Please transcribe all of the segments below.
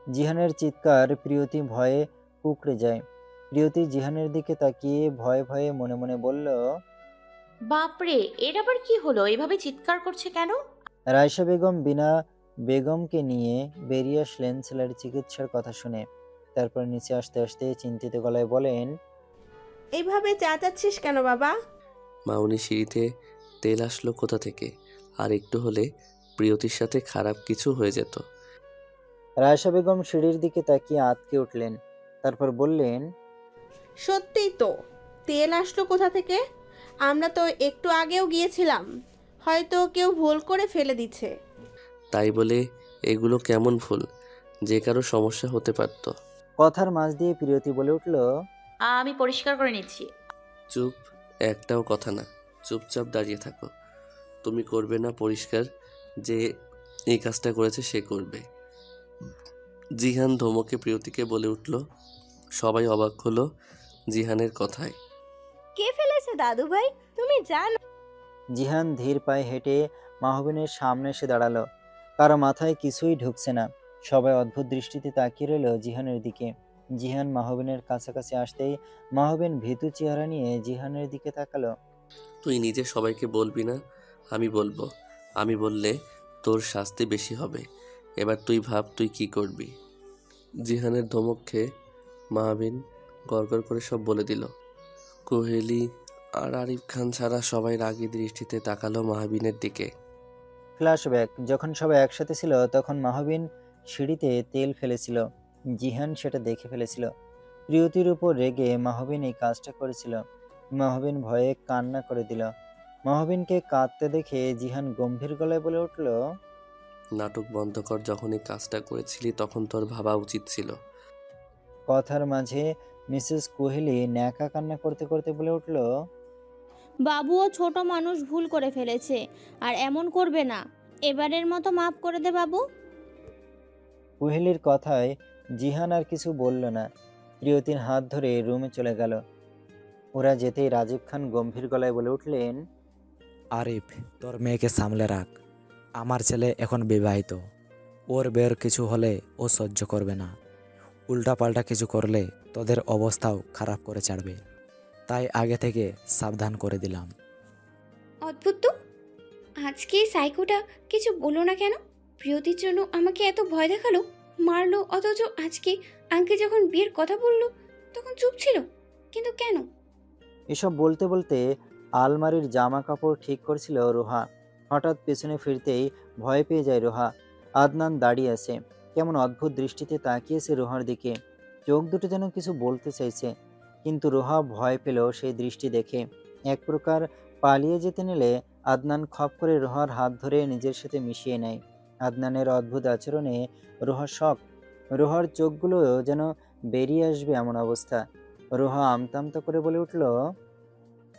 জিহানের চিৎকার প্রিয়তি ভয়ে কুঁকড়ে যায়। প্রিয়তি জিহানের দিকে তাকিয়ে ভয়ে ভয়ে মনে মনে বলল, বাপরে, এর আবার কি হলো? এভাবে চিৎকার করছে কেন? রায়শা বেগম বিনা বেগমকে নিয়ে বেরিয়ে আসলেন ছেলের চিকিৎসার কথা শুনে। তারপর নিচে আসতে আসতে চিন্তিত গলায় বলেন, এইভাবে চেঁচাচ্ছিস কেন বাবা? মাউনি সিঁড়িতে তেল আসলো কোথা থেকে? আর একটু হলে প্রিয়তির সাথে খারাপ কিছু হয়ে যেত। রায়শা বেগম সিঁড়ির দিকে তাকিয়ে আঁতকে উঠলেন। তারপর বললেন, সত্যিই তো, তেল আসলো কোথা থেকে? আমরা তো একটু আগেও গিয়েছিলাম, হয়তো কেউ ভুল করে ফেলে দিচ্ছে। তাই বলে এগুলো কেমন ভুল? যে কারো সমস্যা হতে পারত। কথার মাঝ দিয়ে প্রিয়তি বলে উঠল, আমি পরিষ্কার করে নিচ্ছি। চুপ, একটাও কথা না, চুপচাপ দাঁড়িয়ে থাকো। তুমি করবে না পরিষ্কার, যে এই কাজটা করেছে সে করবে। জিহান ধমকে প্রিয়তিকে বলে উঠল। সবাই অবাক হলো জিহানের কথায়। কে ফেলেছে দাদু ভাই, তুমি জানো? জিহান ধীর পায়ে হেঁটে মাহবিনের সামনে এসে দাঁড়ালো। কারো মাথায় কিছুই ঢুকছে না। সবাই অদ্ভুত দৃষ্টিতে তাকিয়ে রইল জিহানের দিকে। জিহান মাহবিনের কাছাকাছি আসতেই মাহবিন ভীতু চেহারা নিয়ে জিহানের দিকে তাকালো। তুই নিজে সবাইকে বলবি না, আমি বলবো। আমি বললে তোর শাস্তি বেশি হবে। এবার তুই ভাব তুই কি করবি। জিহানের ধমক খেয়ে মাহবিন গড়গড় করে সব বলে দিল। কোহেলি আর আরিফ খান ছাড়া সবাই রাগী দৃষ্টিতে তাকালো মাহবিনের দিকে। ফ্ল্যাশব্যাক, যখন সবাই একসাথে ছিল তখন মাহবিন সিঁড়িতে তেল ফেলেছিল। জিহান সেটা দেখে ফেলেছিল। প্রিয়তির উপর রেগে মাহবিন এই কাজটা করেছিল। মাহবিন ভয়ে কান্না করে দিল। মাহবিনকে কাঁদতে দেখে জিহান গম্ভীর গলায় বলে উঠল, নাটক বন্ধ কর, যখন এই কাজটা করেছিলি তখন তোর ভাবা উচিত ছিল। কথার মাঝে মিসেস কোহেলি ন্যাকা কান্না করতে করতে বলে উঠল, বাবুও ছোট মানুষ, ভুল করে ফেলেছে, আর এমন করবে না। এবারের মতো মাফ করে দে বাবু। কোহেলির কথায় জিহান আর কিছু বলল না। প্রিয়তির হাত ধরে রুমে চলে গেল। ওরা যেতেই রাজীব খান গম্ভীর গলায় বলে উঠলেন, আরিফ, তোর মেয়েকে সামলে রাখ। আমার ছেলে এখন বিবাহিত, ওর বের কিছু হলে ও সহ্য করবে না। উল্টাপাল্টা কিছু করলে তোদের অবস্থাও খারাপ করে ছাড়বে। তাই আগে থেকে সাবধান করে দিলাম। অদ্ভুত তো, আজকে এই সাইকোটা কিছু বললো না কেন? প্রিয়তির জন্য আমাকে এত ভয় দেখালো, মারলো, অথচ আজকে আঙ্কে যখন বিয়ের কথা বললো তখন চুপ ছিল। কিন্তু কেন? এসব বলতে বলতে আলমারির জামা কাপড় ঠিক করছিল রোহা। হঠাৎ পেছনে ফিরতেই ভয় পেয়ে যায় রোহা। আদনান দাঁড়িয়ে আছে, কেমন অদ্ভুত দৃষ্টিতে তাকিয়েছে রোহার দিকে। চোখ দুটো যেন কিছু বলতে চাইছে, কিন্তু রোহা ভয় পেল সেই দৃষ্টি দেখে। এক প্রকার পালিয়ে যেতে নিলে আদনান খপ করে রোহার হাত ধরে নিজের সাথে মিশিয়ে নেয়। আদনানের অদ্ভুত আচরণে রোহা শক। রোহার চোখগুলো যেন বেরিয়ে আসবে এমন অবস্থা। রোহা আমতা আমতা করে বলে উঠল,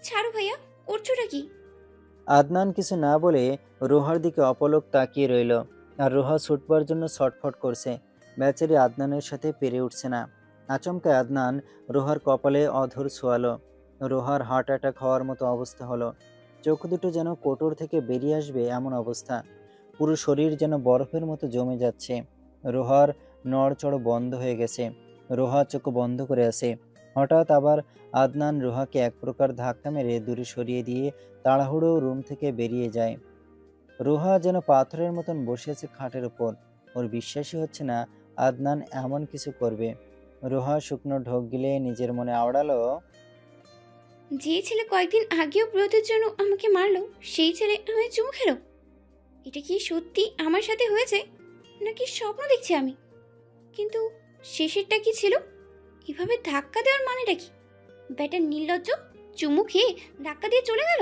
ছাড়ো ভাইয়া, করছোটা কি? আদনান কিছু না বলে রোহার দিকে অপলক তাকিয়ে রইল। আর রোহা ছুটবার জন্য ছটফট করছে। বেচারি আদনানের সাথে পেরে উঠছে না। আচমকা আদনান রোহার কপালে অধর ছোঁয়ালো। রোহার হার্ট অ্যাটাক হওয়ার মতো অবস্থা হলো। চোখ দুটো যেন কোটর থেকে বেরিয়ে আসবে এমন অবস্থা। পুরো শরীর যেন বরফের মতো জমে যাচ্ছে। রোহার নড়চড় বন্ধ হয়ে গেছে। রোহা চোখ বন্ধ করে আছে। হঠাৎ আবার আদনান রোহাকে এক প্রকার ধাক্কা মেরে দূরে সরিয়ে দিয়ে তাড়াহুড়ো রুম থেকে বেরিয়ে যায়। রোহা যেন পাথরের মতন বসে আছে খাটের উপর। ওর বিশ্বাসই হচ্ছে না আদনান এমন কিছু করবে। রোহা শুকনো ঢোক গিলে নিজের মনে আওড়ালো, যে ছেলে কয়েকদিন আগেও প্রিয়তির জন্য আমাকে মারলো, সেই ছেলে আমায় চুমু খেলো। এটা কি সত্যি আমার সাথে হয়েছে, নাকি স্বপ্ন দেখছি আমি? কিন্তু শেষেরটা কি ছিল? এভাবে ধাক্কা দেওয়ার মানেটা কি? ব্যাটার নির্লজ্জ চুমু খেয়ে ধাক্কা দিয়ে চলে গেল।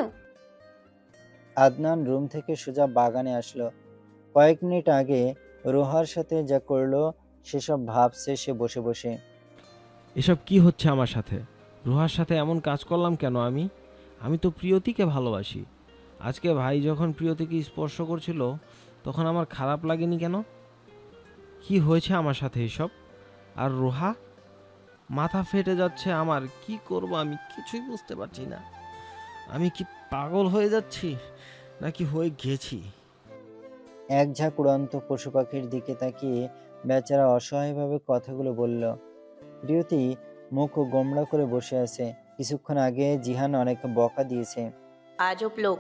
আদনান রুম থেকে সোজা বাগানে আসলো। কয়েক মিনিট আগে রোহার সাথে যা করলো সেসব ভাবছে সে বসে বসে। এসব কি হচ্ছে আমার সাথে? রোহার সাথে এমন কাজ করলাম কেন আমি? আমি তো প্রিয়তিকে ভালোবাসি। আজকে ভাই যখন প্রিয়তিকে স্পর্শ করছিল তখন আমার খারাপ লাগেনি কেন? কি হয়েছে আমার সাথে এসব? আর রোহা, মাথা ফেটে যাচ্ছে আমার। কি করব আমি কিছুই বুঝতে পারছি না। আমি কি পাগল হয়ে যাচ্ছি নাকি হয়ে গেছি? এক ঝাঁক উড়ন্ত পশু পাখির দিকে তাকিয়ে বেচারা অসহায়ভাবে কথাগুলো বলল। প্রিয়তি মুখ গোমড়া করে বসে আছে। কিছুক্ষণ আগে জিহান অনেক বকা দিয়েছে। আজব লোক।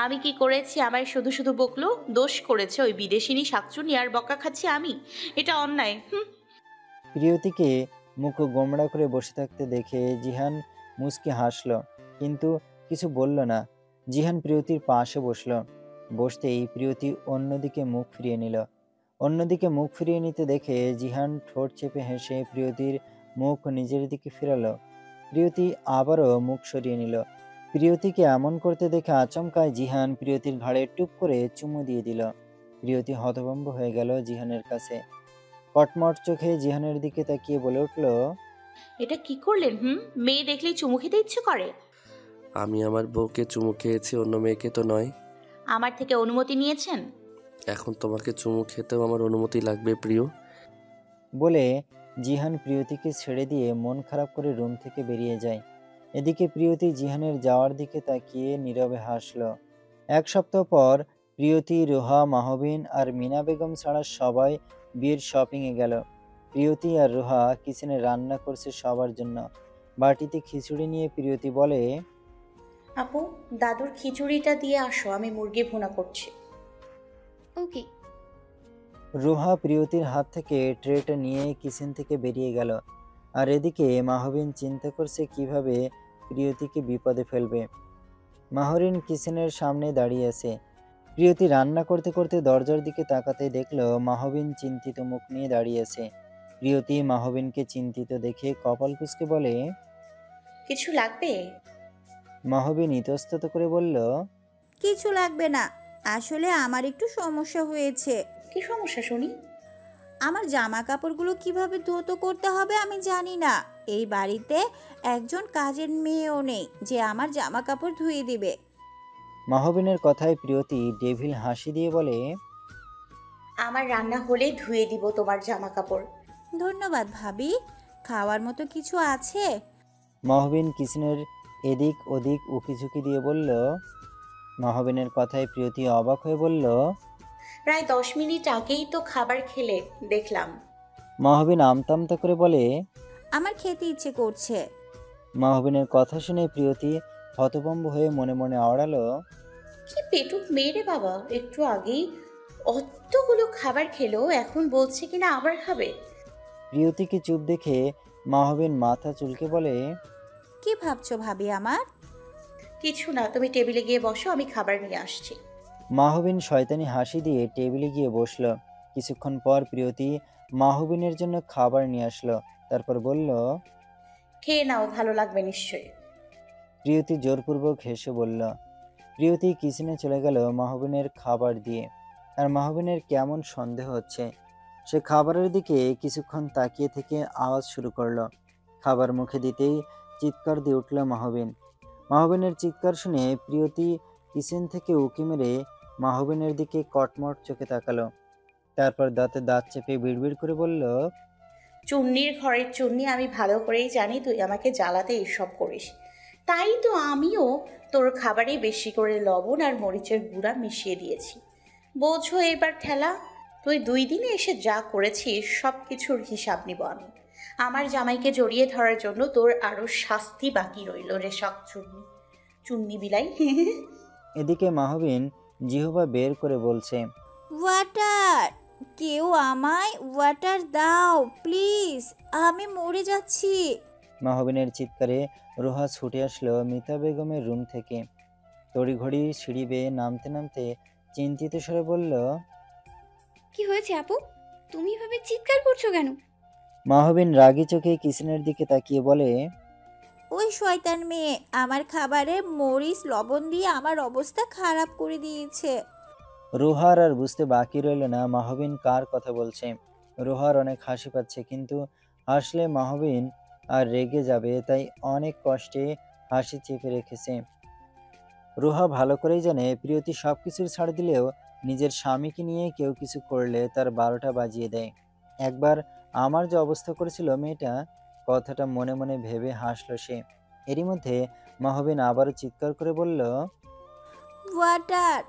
আমি কি করেছি আমায় শুধু শুধু বকলো? দোষ করেছে ওই বিদেশিনী শাকচুনি, আর বকা খাচ্ছি আমি। এটা অন্যায়। প্রিয়তিকে মুখ গোমড়া করে বসে থাকতে দেখে জিহান মুচকি হাসল, কিন্তু কিছু বলল না। জিহান প্রিয়তির পাশে বসল। বসতেই প্রিয়তি অন্যদিকে মুখ ফিরিয়ে নিল। অন্যদিকে মুখ ফিরিয়ে নিতে দেখে জিহান ঠোঁট চেপে হেসে প্রিয়তির মুখ নিজের দিকে ফিরালো। প্রিয়তি আবারও মুখ সরিয়ে নিল। প্রিয়তিকে এমন করতে দেখে আচমকায় জিহান প্রিয়তির ঘাড়ে টুপ করে চুমু দিয়ে দিল। প্রিয়তি হতভম্ব হয়ে গেল জিহানের কাছে। কটমট চোখে জিহানের দিকে তাকিয়ে বলে উঠল, এটা কি করলেন? মেয়ে দেখলেই চুমু খেতে ইচ্ছে করে? আমি আমার বউকে চুমু খেয়েছি, অন্য মেয়েকে তো নয়। আমার থেকে অনুমতি নিয়েছেন? এখন তোমাকে চুমু খেতেও আমার অনুমতি লাগবে প্রিয়। বলে জিহান প্রিয়তিকে ছেড়ে দিয়ে মন খারাপ করে রুম থেকে বেরিয়ে যায়। এদিকে প্রিয়তি জিহানের যাওয়ার দিকে তাকিয়ে নীরবে হাসল। এক সপ্তাহ পর প্রিয়তি, রোহা, মাহবিন আর মিনা বেগম ছাড়া সবাই বিয়ের শপিংয়ে গেল। প্রিয়তি আর রোহা কিচেনে রান্না করছে সবার জন্য। বাটিতে খিচুড়ি নিয়ে প্রিয়তি বলে, আপু, দাদুর খিচুড়িটা দিয়ে আসো, আমি মুরগি ভুনা করছি। ওকে। রোহা প্রিয়তির হাত থেকে ট্রেটা নিয়ে কিচেন থেকে বেরিয়ে গেল। আর এদিকে মাহবিন চিন্তা করছে কিভাবে প্রিয়তিকে বিপদে ফেলবে। মাহরিন কিচেনের সামনে দাঁড়িয়ে আছে। প্রিয়তি রান্না করতে করতে দরজার দিকে তাকাতে দেখলো মাহবিন চিন্তিত মুখ নিয়ে দাঁড়িয়ে আছে। প্রিয়তি মাহবিনকে চিন্তিত দেখে কপাল কুঁচকে বলে, কিছু লাগবে? মাহবিন ইতস্তত করে বলল, কিছু লাগবে না, আসলে আমার একটু সমস্যা হয়েছে। কি সমস্যা শুনি? আমার জামা কাপড়গুলো কিভাবে ধুতো করতে হবে আমি জানি না। এই বাড়িতে একজন কাজের মেয়েও নেই যে আমার জামা কাপড় ধুয়ে দিবে। মাহবিনের কথায় প্রিয়তি ডেভিল হাসি দিয়ে বলে, আমার রান্না হলে ধুয়ে দিব তোমার জামা কাপড়। ধন্যবাদ ভাবি। খাওয়ার মতো কিছু আছে? মাহবিন কিচেনের এদিক ওদিক উকিঝুঁকি দিয়ে বলল। মাহবিনের কথায় প্রিয়তি অবাক হয়ে বলল, প্রায় 10 মিনিট আগেই তো খাবার খেলে দেখলাম। মাহবিন আমতামতা করে বলে, আমার খেতে ইচ্ছে করছে। মাহবিনের কথা শুনে প্রিয়তি হতভম্ব হয়ে মনে মনে আওড়ালো, কি পেটুক মেয়ে রে বাবা, একটু আগেই অতগুলো খাবার খেলো, এখন বলছে কিনা আবার খাবে। প্রিয়তিকে চুপ দেখে মাহবিন মাথা চুলকে বলে, কি ভাবছো ভাবি আমার? কিছু না, তুমি টেবিলে গিয়ে বসো, আমি খাবার নিয়ে আসছি। মাহবিন শয়তানি হাসি দিয়ে টেবিলে গিয়ে বসলো। কিছুক্ষণ পর প্রিয়তি মাহবিনের জন্য খাবার নিয়ে আসলো। তারপর বলল, খেয়ে নাও, ভালো লাগবে নিশ্চয়ই। প্রিয়তি জোরপূর্বক হেসে বলল। প্রিয়তি কিচেনে চলে গেল মাহবিনের খাবার দিয়ে। আর মাহবিনের কেমন সন্দেহ হচ্ছে। সে খাবারের দিকে কিছুক্ষণ তাকিয়ে থেকে আওয়াজ শুরু করলো। খাবার মুখে দিতেই চিৎকার দিয়ে উঠল মাহবিন। মাহবিনের চিৎকার শুনে প্রিয়তি কিচেন থেকে উঁকি মেরে মাহবিনের দিকে কটমট চোখে তাকালো। তারপর দাঁতে দাঁত চেপে বিড়বিড় করে বলল, চুন্নির ঘরের চুন্নি, আমি ভালো করেই জানি তুই আমাকে জ্বালাতে এইসব করিস। তাই তো আমিও তোর খাবারে বেশি করে লবণ আর মরিচের গুঁড়া মিশিয়ে দিয়েছি। বোঝো এবার ঠেলা, তুই 2 দিনে এসে যা করেছিস সব কিছুর হিসাব নিব আমি। আমার জামাইকে জড়িয়ে ধরার জন্য তোর আরো শাস্তি বাকি রইল রে শখ চুন্নি, চুন্নি বিলাই। এদিকে মাহবিন জিহবা বের করে বলছে, ওয়াটার, কেউ আমায় ওয়াটার দাও প্লিজ, আমি মরে যাচ্ছি। মাহবিনের চিৎকারে রোহা ছুটে আসলো মিতা বেগমের রুম থেকে। তড়িঘড়ি সিঁড়ি বেয়ে নামতে নামতে চিন্তিত স্বরে বলল, কি হয়েছে আপু? তুমি এভাবে চিৎকার করছো কেন? মাহবিন রাগী চোখে কিচেনের দিকে তাকিয়ে বলে, ওই শয়তান মেয়ে আমার খাবারে মরিচ লবণ দিয়ে আমার অবস্থা খারাপ করে দিয়েছে। রোহার আর বুঝতে বাকি রইল না মাহবিন কার কথা বলছে। রোহার অনেক হাসি পাচ্ছে, কিন্তু হাসলে মাহবিন আর রেগে যাবে, তাই অনেক কষ্টে হাসি চেপে রেখেছে। রোহা ভালো করেই জানে প্রিয়তি সবকিছুর ছাড় দিলেও নিজের স্বামীকে নিয়ে কেউ কিছু করলে তার 12টা বাজিয়ে দেয়। একবার আমার যে অবস্থা করেছিল মেয়েটা, কথাটা মনে মনে ভেবে হাসলো সে। এরই মধ্যে মাহবিন আবারও চিৎকার করে বলল, ওয়াটার,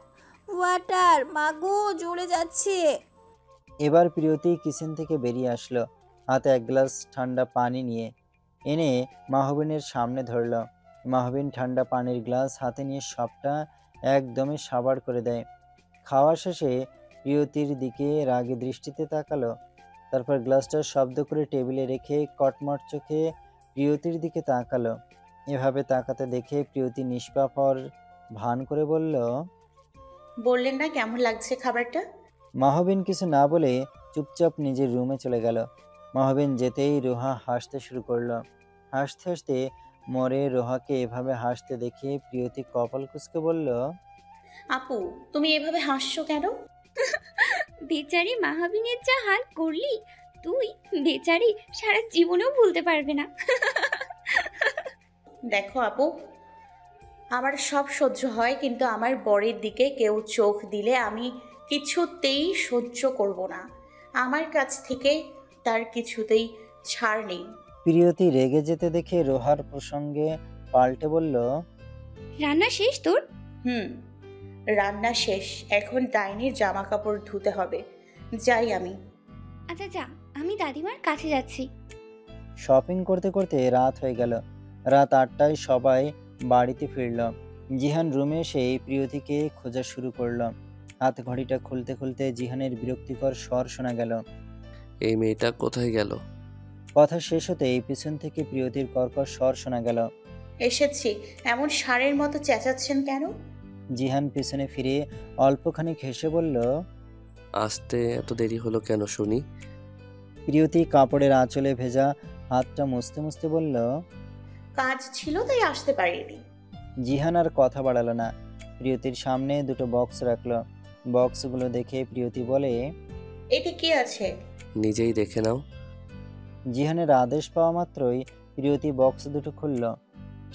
ওয়াটার, মাগো জ্বলে যাচ্ছে। এবার প্রিয়তি কিচেন থেকে বেরিয়ে আসলো, হাতে এক গ্লাস ঠান্ডা পানি নিয়ে এনে মাহবিনের সামনে ধরল। মাহবিন ঠান্ডা পানির গ্লাস হাতে নিয়ে সবটা একদমই সাবাড় করে দেয়। খাওয়া শেষে প্রিয়তির দিকে রাগী দৃষ্টিতে তাকালো, তারপর গ্লাসটা শব্দ করে টেবিলে রেখে কটমট চোখে প্রিয়তির দিকে তাকালো। এভাবে তাকাতে দেখে প্রিয়তি নিষ্পাপ হওয়ার ভান করে বলল, বললেন না কেমন লাগছে খাবারটা? মাহবিন কিছু না বলে চুপচাপ নিজের রুমে চলে গেল। মাহবিন যেতেই রোহা হাসতে শুরু করলো। হাসতে হাসতে মরে রোহাকে এভাবে হাসতে দেখে প্রিয়তি কপাল কুঁচকে বলল, আপু, তুমি এভাবে হাসছো কেন? বেচারি মাহাবিনের যা হাল করলি তুই, বেচারি সারা জীবনেও ভুলতে পারবে না। দেখো আপু, আমার সব সহ্য হয়, কিন্তু আমার বরের দিকে কেউ চোখ দিলে আমি কিছুতেই সহ্য করব না। আমার কাছ থেকে তার কিছুতেই ছাড় নেই। প্রিয়তি রেগে যেতে দেখে রোহার প্রসঙ্গে পাল্টে বলল, রান্না শেষ তোর? হুম, রান্না শেষ। এখন ডাইনির জামা কাপড় ধুতে হবে। যাই আমি। আচ্ছা যা, আমি দাদিমার কাছে যাচ্ছি। শপিং করতে করতে রাত হয়ে গেল। রাত 8টায় সবাই বাড়িতে ফিরল। জিহান রুমে এসে প্রিয়তিকে খোঁজা শুরু করলো। হাত ঘড়িটা খুলতে খুলতে জিহানের বিরক্তিকর স্বর শোনা গেল। এই মেয়েটা কোথায় গেল? কথা শেষ হতেই পিছন থেকে প্রিয়তির কর্কশ স্বর শোনা গেল, এসেছি। এমন ষাঁড়ের মতো চেঁচাচ্ছেন কেন? জিহান পিছনে ফিরে অল্পখানিক হেসে বলল, আসতে এত দেরি হলো কেন শুনি? প্রিয়তি কাপড়ের আঁচলে ভেজা হাতটা মুছতে মুছতে বলল। কাজ ছিল তাই আসতে পারিনি। জিহান আর কথা বাড়ালো না, প্রিয়তির সামনে দুটো বক্স রাখলো। বক্সগুলো দেখে প্রিয়তি বলে, এতে কি আছে? নিজেই দেখে নাও। জিহানের আদেশ পাওয়া মাত্রই প্রিয়তি বক্স দুটো খুলল।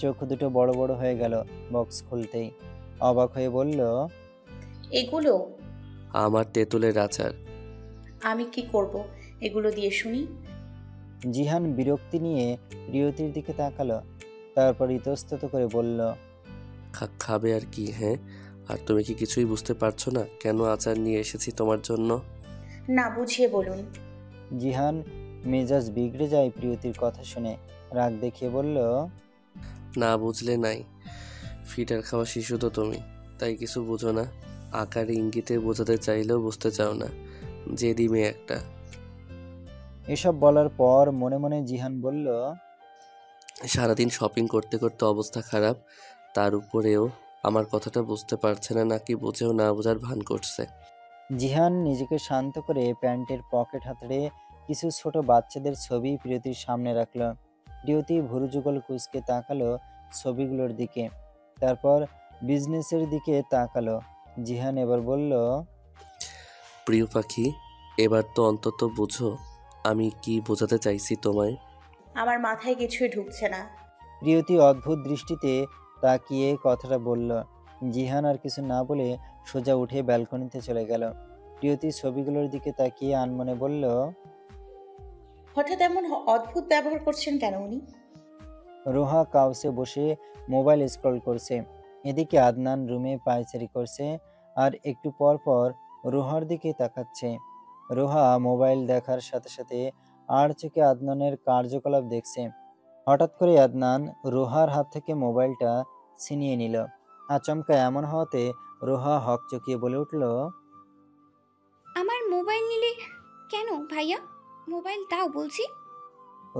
চোখ দুটো বড় বড় হয়ে গেল বক্স খুলতেই। অবাক হয়ে বলল, এগুলো আমার তেঁতুলের আচার। আমি কি করব এগুলো দিয়ে শুনি? জিহান বিরক্তি নিয়ে প্রিয়তির দিকে তাকালো, তারপর ইতস্তত করে বলল, খাবে আর কি? হ্যাঁ, আর তুমি কি কিছুই বুঝতে পারছো না কেন আচার নিয়ে এসেছি তোমার জন্য? না, বুঝিয়ে বলুন। জিহান মেজাজ বিগড়ে যায় প্রিয়তির কথা শুনে, রাগ দেখিয়ে বলল, না বুঝলে নাই, ফিটার খাওয়া শিশু তো তুমি, তাই কিছু বুঝো না। আকারে ইঙ্গিতে বোঝাতে চাইলেও বুঝতে চাও না, জেদি মেয়ে একটা। এসব বলার পর মনে মনে জিহান বলল, সারাদিন শপিং করতে করতে অবস্থা খারাপ, তার উপরেও আমার কথাটা বুঝতে পারছে না, নাকি বুঝেও না বোঝার ভান করছে। জিহান নিজেকে শান্ত করে প্যান্টের পকেট হাতড়ে কিছু ছোট বাচ্চাদের ছবি প্রিয়তির সামনে রাখলো। প্রিয়তি ভুরু যুগল কুঁচকে তাকালো ছবিগুলোর দিকে, তারপর বিজনেসের দিকে তাকালো। জিহান এবার বলল, প্রিয় পাখি, এবার তো অন্তত বুঝো আমি কি বোঝাতে চাইছি তোমায়। আমার মাথায় কিছুই ঢুকছে না। প্রিয়তি অদ্ভুত দৃষ্টিতে তাকিয়ে কথাটা বলল। জিহান আর কিছু না বলে সোজা উঠে ব্যালকনিতে চলে গেল। প্রিয়তি ছবিগুলোর দিকে তাকিয়ে আনমনে বলল, হঠাৎ এমন অদ্ভুত ব্যবহার করছেন কেন উনি? রোহা কাউসে বসে মোবাইল স্ক্রল করছে, এদিকে আদনান রুমে পায়চারি করছে আর একটু পর পর রোহার দিকে তাকাচ্ছে। রোহা মোবাইল দেখার সাথে সাথে আর চোখে আদনানের কার্যকলাপ দেখছে। হঠাৎ করে আদনান রোহার হাত থেকে মোবাইলটা ছিনিয়ে নিল। আচমকা এমন হওয়াতে রোহা হকচকিয়ে বলে উঠল, আমার মোবাইল নিলে কেন ভাইয়া? মোবাইল দাও বলছি।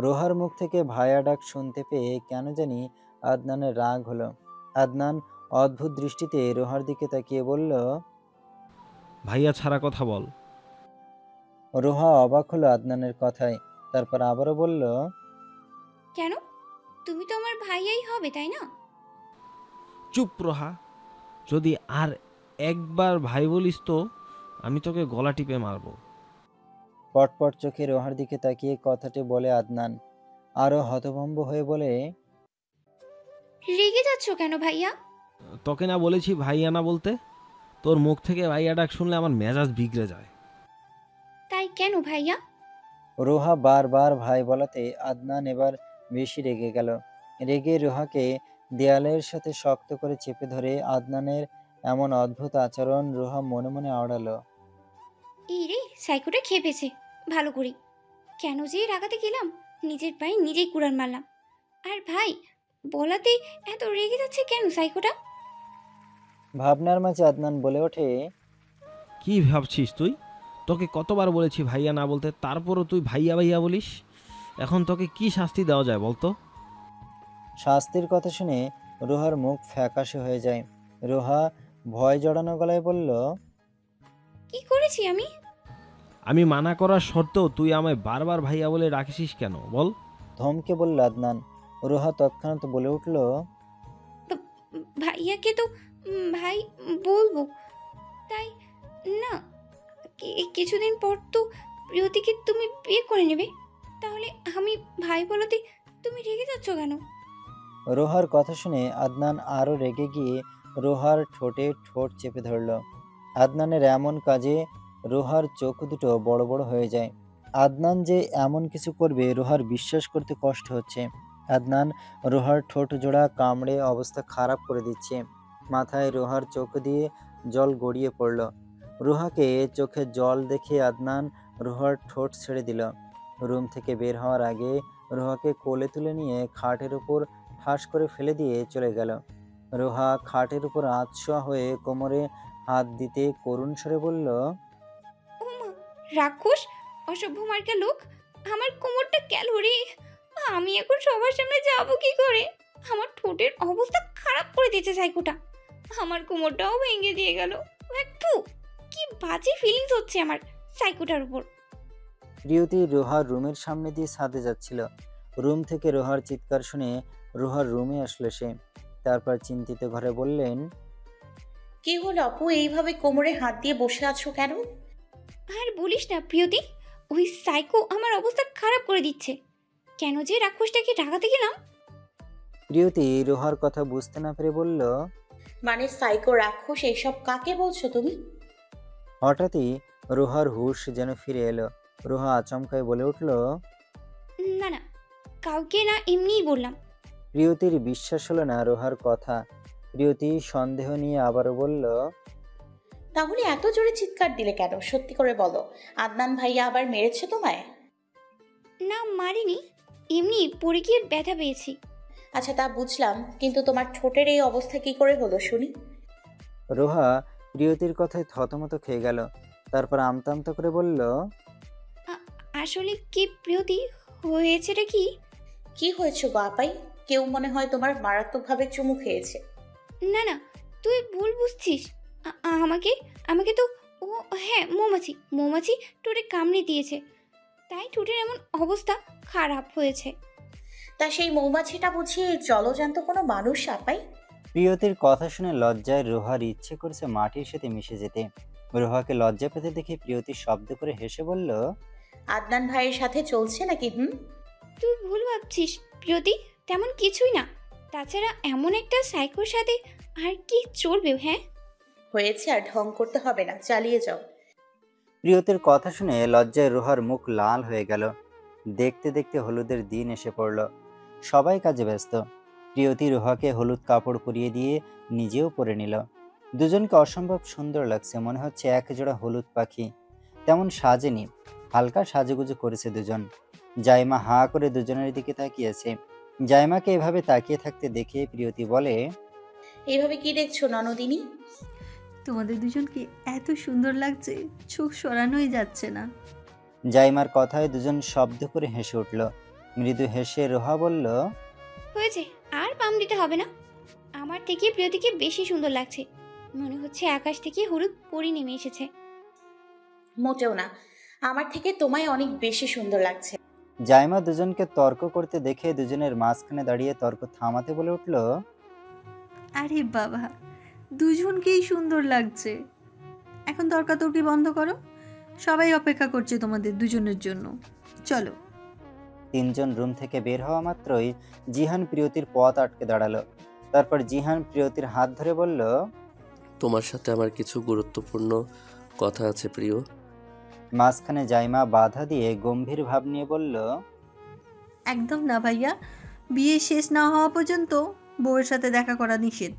রোহার মুখ থেকে ভায়া ডাক শুনতে পেয়ে কেন জানি আদনানের রাগ হলো। আদনান অদ্ভুত দৃষ্টিতে রোহার দিকে তাকিয়ে বলল, ভাইয়া ছাড়া কথা বল। রোহা অবাক হলো আদনানের কথায়, তারপর আবারও বলল, কেন? তুমি তো আমার ভাইয়াই হবে, তাই না? চুপ রোহা, যদি আর একবার ভাই বলিস তো আমি তোকে গলা টিপে মারবো। পটপট চোখে রোহার দিকে তাকিয়ে কথাটি বলে আদনান আরো হতভম্ব হয়ে বলে, রেগে যাচ্ছ কেন ভাইয়া? তোকে না বলেছি ভাইয়া না বলতে? তোর মুখ থেকে ভাইয়া ডাক শুনলে আমার মেজাজ বিগড়ে যায়। তাই কেন ভাইয়া? রোহা বারবার ভাই বলাতে আদনান এবার বেশি রেগে গেল। রেগে রোহাকে দেয়ালের সাথে শক্ত করে চেপে ধরে আদনানের এমন অদ্ভুত আচরণ রুহা মনে মনে আওড়ালো। এই রে, সাইকোটা খেপেছে ভালো করে। কেন যে রাগাতে গেলাম, নিজের পায়ে নিজেই কুড়াল মারলাম। আর ভাই বলাতে এত রেগে যাচ্ছে কেন সাইকোটা? ভাবনার মাঝে আদনান বলে ওঠে, কি ভাবছিস তুই? তোকে কতবার বলেছি ভাইয়া না বলতে, তারপরও তুই ভাইয়া ভাইয়া বলিস। এখন তোকে কি শাস্তি দেওয়া যায় বলতো? শাস্তির কথা শুনে রুহার মুখ ফ্যাকাশে হয়ে যায়। রুহা ভয় জড়ানো গলায় বলল, কি করেছি আমি? আমি মানা করার সত্ত্বেও তুই আমায় বারবার ভাইয়া বলে রাখিস কেন বল? ধমকে বলল আদনান। রুহা তৎক্ষণাৎ বলে উঠল, ভাইয়াকে তো ভাই বলবো, তাই না? কিছুদিন পর তো প্রিয়তিকে তুমি বিয়ে করে নেবে, তাহলে আমি ভাই বলতে তুমি রেগে যাচ্ছ কেন? রোহার কথা শুনে আদনান আরো রেগে গিয়ে রোহার ঠোঁটে ঠোঁট চেপে ধরল। আদনানের এমন কাজে রোহার চোখ দুটো বড় বড় হয়ে যায়। আদনান যে এমন কিছু করবে রোহার বিশ্বাস করতে কষ্ট হচ্ছে। আদনান রোহার ঠোঁট জোড়া কামড়ে অবস্থা খারাপ করে দিচ্ছে। মাথায় রোহার চোখ দিয়ে জল গড়িয়ে পড়ল। রোহাকে চোখে জল দেখে আদনান রোহার ঠোঁট ছেড়ে দিল। রুম থেকে বের হওয়ার আগে রোহাকে কোলে তুলে নিয়ে খাটের উপর ঠাস করে ফেলে দিয়ে চলে গেল। রোহা খাটের উপর আধশোয়া হয়ে কোমরে হাত দিতে করুণ স্বরে বলল, ও মা, রাক্ষস, অসভ্য মার্কা লোক, আমার কোমরটা গেল রে। আমি এখন সবার সামনে যাবো কি করে? আমার ঠোঁটের অবস্থা খারাপ করে দিয়েছে সাইকোটা। আমার কোমরটাও ভেঙে দিয়ে গেল। একটু কি বাজে ফিলিংস হচ্ছে আমার সাইকোটার উপর। প্রিয়তি রোহার রুমের সামনে দিয়ে ছাদে যাচ্ছিল। রুম থেকে রোহার চিৎকার শুনে রোহার রুমে আসলো সে। তারপর চিন্তিত ঘরে বললেন, কি হলো আপু, এইভাবে কোমরে হাত দিয়ে বসে আছো কেন? আর বলিস না প্রিয়তি, ওই সাইকো আমার অবস্থা খারাপ করে দিচ্ছে। কেন যে রাক্ষসটাকে ডাকাতে গেলাম। প্রিয়তি রোহার কথা বুঝতে না পেরে বলল, মানে সাইকো, রাক্ষস, এইসব কাকে বলছো তুমি? হঠাৎই রোহার হুঁশ যেন ফিরে এলো। রোহা আচমকায় বলে উঠল, না না, কাউকে না, এমনিই বললাম। প্রিয়তির বিশ্বাস হলো না রোহার কথা। প্রিয়তি সন্দেহ নিয়ে আবারও বলল, তাহলে এত জোরে চিৎকার দিলে কেন? সত্যি করে বলো, আদনান ভাইয়া আবার মেরেছে তোমায়? না মারিনি, এমনি পড়ে গিয়ে ব্যথা পেয়েছি। আচ্ছা তা বুঝলাম, কিন্তু তোমার ঠোঁটের এই অবস্থা কি করে হলো শুনি? রোহা প্রিয়তির কথায় থতমত খেয়ে গেল। তারপর আমতা আমতা করে বলল, আসলে কি প্রিয়তি, হয়েছেটা কি? কি হয়েছে গো আপাই? কেউ মনে হয় তোমার মারাত্মকভাবে চুমু খেয়েছে। না না, তুই ভুল বুঝছিস। আমাকে আমাকে তো, ও হ্যাঁ, মৌমাছি মৌমাছি ঠোঁটে কামড়ে দিয়েছে, তাই ঠোঁটের এমন অবস্থা খারাপ হয়েছে। তা সেই মৌমাছিটা বুঝি জলজান্ত কোনো মানুষ আপাই? প্রিয়তির কথা শুনে লজ্জায় রোহার ইচ্ছে করছে মাটির সাথে মিশে যেতে। রোহাকে লজ্জা পেতে দেখে প্রিয়তি শব্দ করে হেসে বলল, আদনান ভাইয়ের সাথে চলছে নাকি? তুই ভুল ভাবছিস প্রিয়তি, তেমন কিছুই না। তাছাড়া এমন একটা সাইকোর সাথে আর কি চলবে? হ্যাঁ হয়েছে, আর ঢং করতে হবে না, চালিয়ে যাও। প্রিয়তির কথা শুনে লজ্জায় রোহার মুখ লাল হয়ে গেল। দেখতে দেখতে হলুদের দিন এসে পড়ল। সবাই কাজে ব্যস্ত। প্রিয়তি রোহাকে হলুদ কাপড় পরিয়ে দিয়ে নিজেও পরে নিল। দুজনকে অসম্ভব সুন্দর লাগছে, মনে হচ্ছে এক জোড়া হলুদ পাখি। তেমন সাজেনি, হালকা সাজুগুজু করেছে দুজন। জাইমা হাঁ করে দুজনের দিকে তাকিয়েছে। জাইমাকে এভাবে তাকিয়ে থাকতে দেখে প্রিয়তি বলে, এইভাবে কি দেখছো ননদিনী? তোমাদের দুজনকে এত সুন্দর লাগছে, চোখ সরানোই যাচ্ছে না। জাইমার কথায় দুজন শব্দ করে হেসে উঠল। মৃদু হেসে রোহা বলল, হয়েছে, আর পাম দিতে হবে না। আমার থেকে প্রিয়তিকে বেশি সুন্দর লাগছে। মনে হচ্ছে আকাশ থেকে হলুদ পরি নেমে এসেছে। মোটেও না, আমার থেকে তোমায় অনেক বেশি সুন্দর লাগছে। জাইমা দুজনকে তর্ক করতে দেখে দুজনের মাঝখানে দাঁড়িয়ে তর্ক থামাতে বলে উঠল, আরে বাবা, দুজনকেই সুন্দর লাগছে। এখন তর্কাতর্কি বন্ধ করো, সবাই অপেক্ষা করছে তোমাদের দুজনের জন্য। চলো। তিনজন রুম থেকে বের হওয়া মাত্রই জিহান প্রিয়তির পথ আটকে দাঁড়ালো। তারপর জিহান প্রিয়তির হাত ধরে বলল, তোমার সাথে আমার কিছু গুরুত্বপূর্ণ কথা আছে প্রিয়। মাঝখানে জাইমা বাধা দিয়ে গম্ভীর ভাব নিয়ে বলল, একদম না ভাইয়া, বিয়ে শেষ না হওয়া পর্যন্ত বউয়ের সাথে দেখা করা নিষেধ।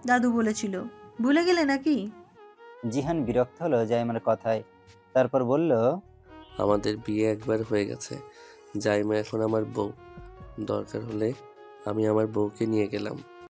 দাদু বলেছিল ভুলে গেলে নাকি? জিহান বিরক্ত হলো জাইমার কথায়, তারপর বলল, আমাদের বিয়ে একবার হয়ে গেছে। জাইমা এখন আমার বউ। দরকার হলে আমি আমার বউকে নিয়ে গেলাম।